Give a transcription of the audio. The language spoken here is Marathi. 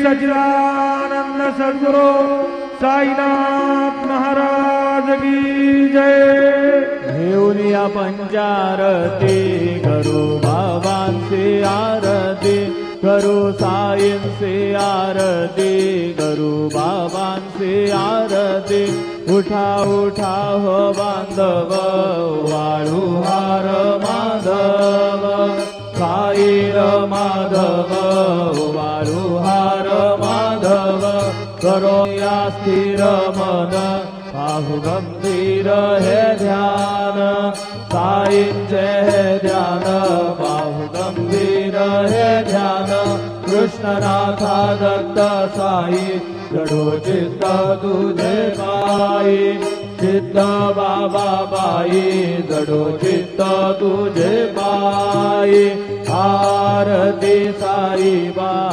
सच्चिदानंद सद्गुरु साईनाथ महाराज की जय। घेऊनिया पंचारती करू बाबांचे आरती, करू साईंचे आरती, करू बाबांचे आरती। उठा उठा हो बांधव वाळू हार माधव, साईर माधव वाळू हार माधव। करो या स्थिर मन पाहू गंभीर हे ध्यान, साईंचे हे ध्यान पाहू गंभीर हे ध्यान। कृष्णनाथा दत्त साई जडो चित्त तुझे पायी, चित्त बाबा बाई जडो चित्त तुझे पायी। आरती साई बा